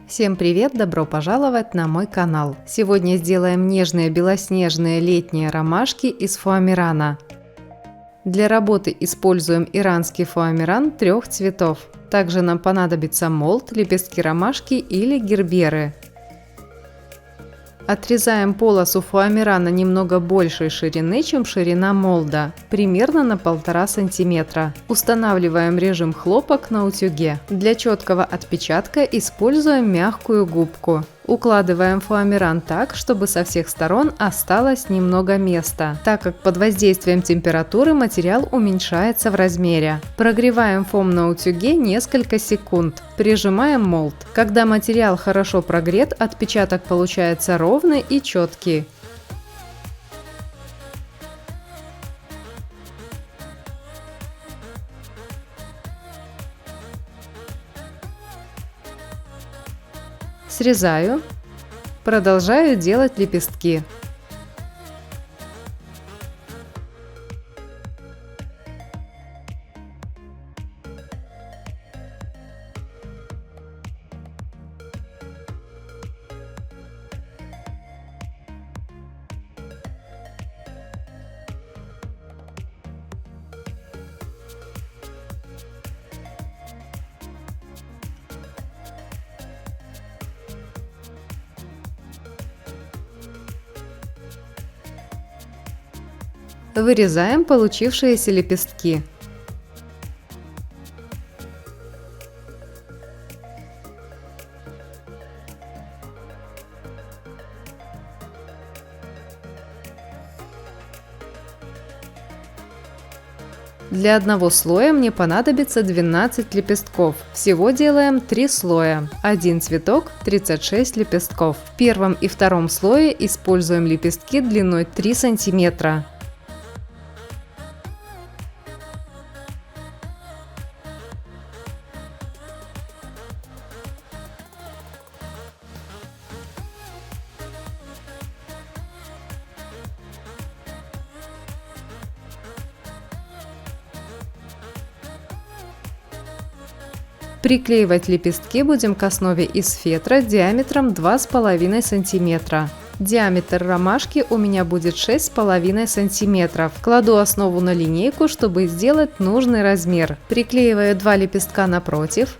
Всем привет! Добро пожаловать на мой канал! Сегодня сделаем нежные белоснежные летние ромашки из фоамирана. Для работы используем иранский фоамиран 3 цветов. Также нам понадобится молд, лепестки ромашки или герберы. Отрезаем полосу фоамирана немного большей ширины, чем ширина молда, примерно на 1,5 см. Устанавливаем режим хлопок на утюге. Для четкого отпечатка используем мягкую губку. Укладываем фоамиран так, чтобы со всех сторон осталось немного места, так как под воздействием температуры материал уменьшается в размере. Прогреваем фом на утюге несколько секунд. Прижимаем молд. Когда материал хорошо прогрет, отпечаток получается ровный и четкий. Срезаю. Продолжаю делать лепестки. Вырезаем получившиеся лепестки. Для одного слоя мне понадобится 12 лепестков. Всего делаем 3 слоя. Один цветок, 36 лепестков. В первом и втором слое используем лепестки длиной 3 см. Приклеивать лепестки будем к основе из фетра диаметром 2,5 см. Диаметр ромашки у меня будет 6,5 см. Кладу основу на линейку, чтобы сделать нужный размер. Приклеиваю 2 лепестка напротив.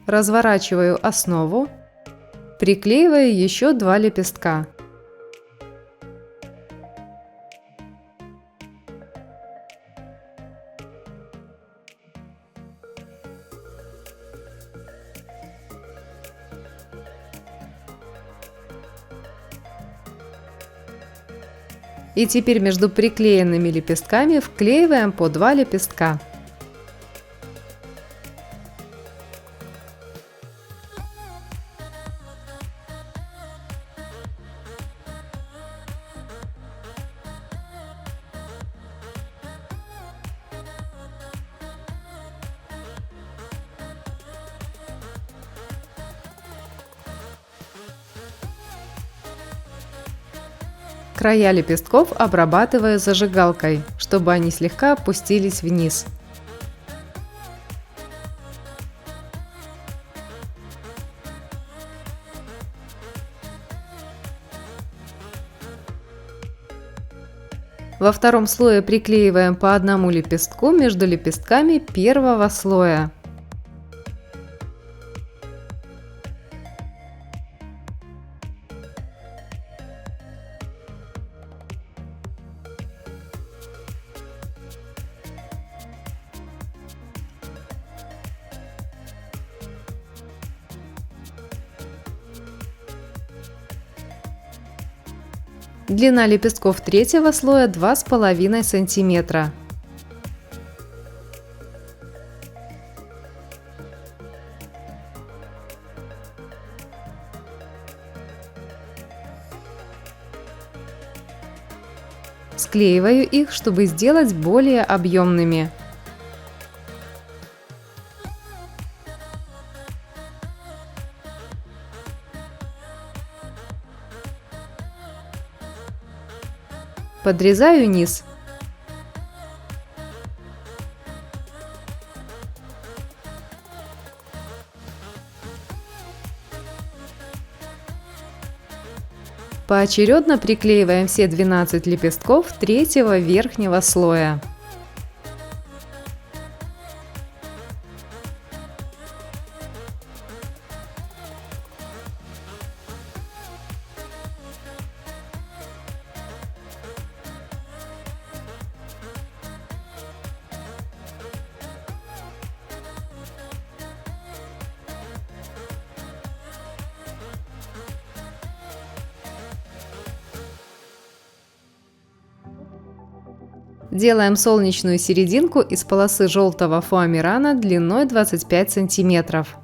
Разворачиваю основу, приклеиваю еще 2 лепестка. И теперь между приклеенными лепестками вклеиваем по 2 лепестка. Края лепестков обрабатываю зажигалкой, чтобы они слегка опустились вниз. Во втором слое приклеиваем по одному лепестку между лепестками первого слоя. Длина лепестков третьего слоя 2,5 см. Склеиваю их, чтобы сделать более объемными. Подрезаю низ. Поочередно приклеиваем все 12 лепестков третьего верхнего слоя. Делаем солнечную серединку из полосы желтого фоамирана длиной 25 сантиметров.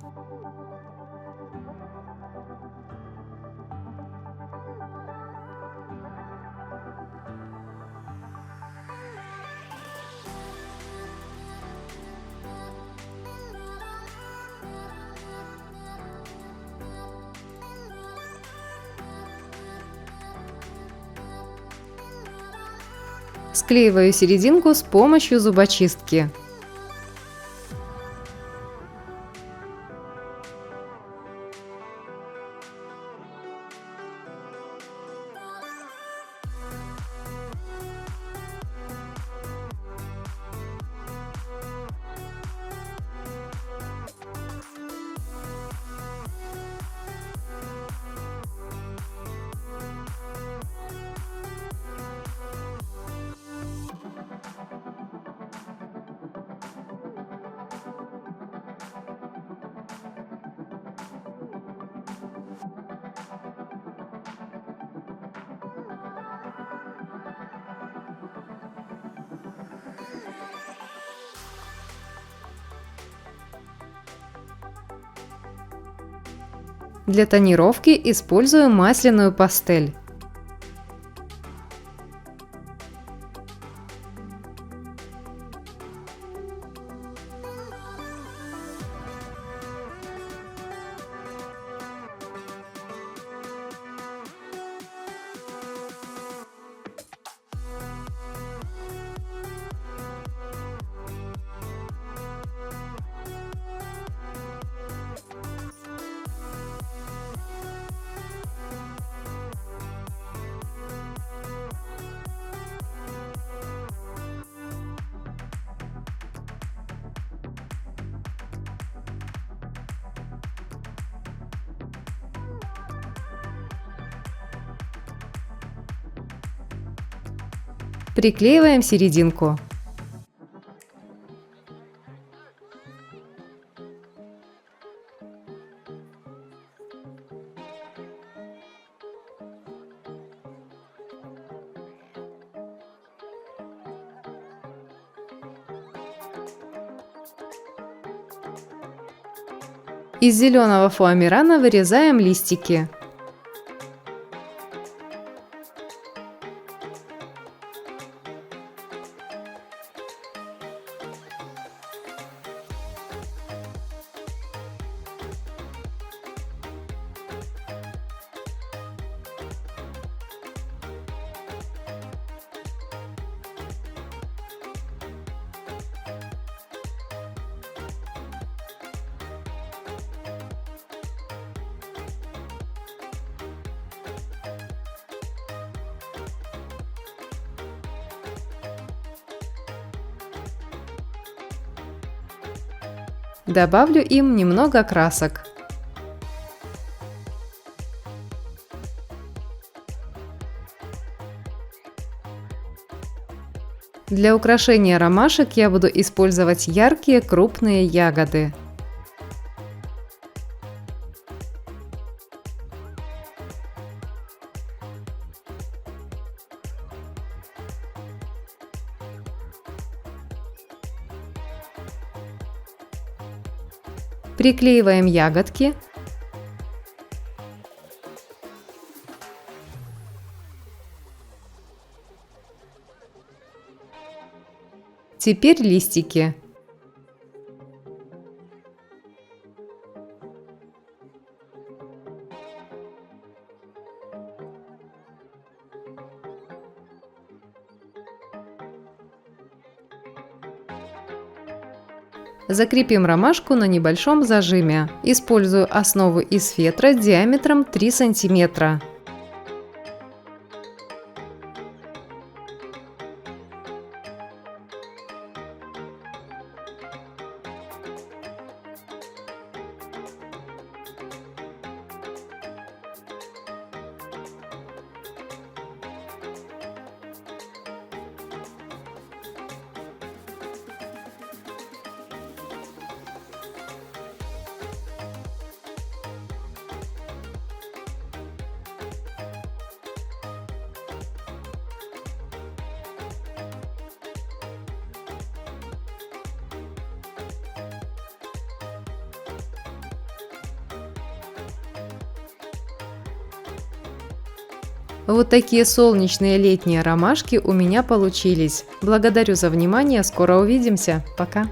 Склеиваю серединку с помощью зубочистки. Для тонировки использую масляную пастель. Приклеиваем серединку. Из зеленого фоамирана вырезаем листики. Добавлю им немного красок. Для украшения ромашек я буду использовать яркие крупные ягоды. Приклеиваем ягодки. Теперь листики. Закрепим ромашку на небольшом зажиме. Использую основу из фетра диаметром 3 см. Вот такие солнечные летние ромашки у меня получились. Благодарю за внимание, скоро увидимся. Пока!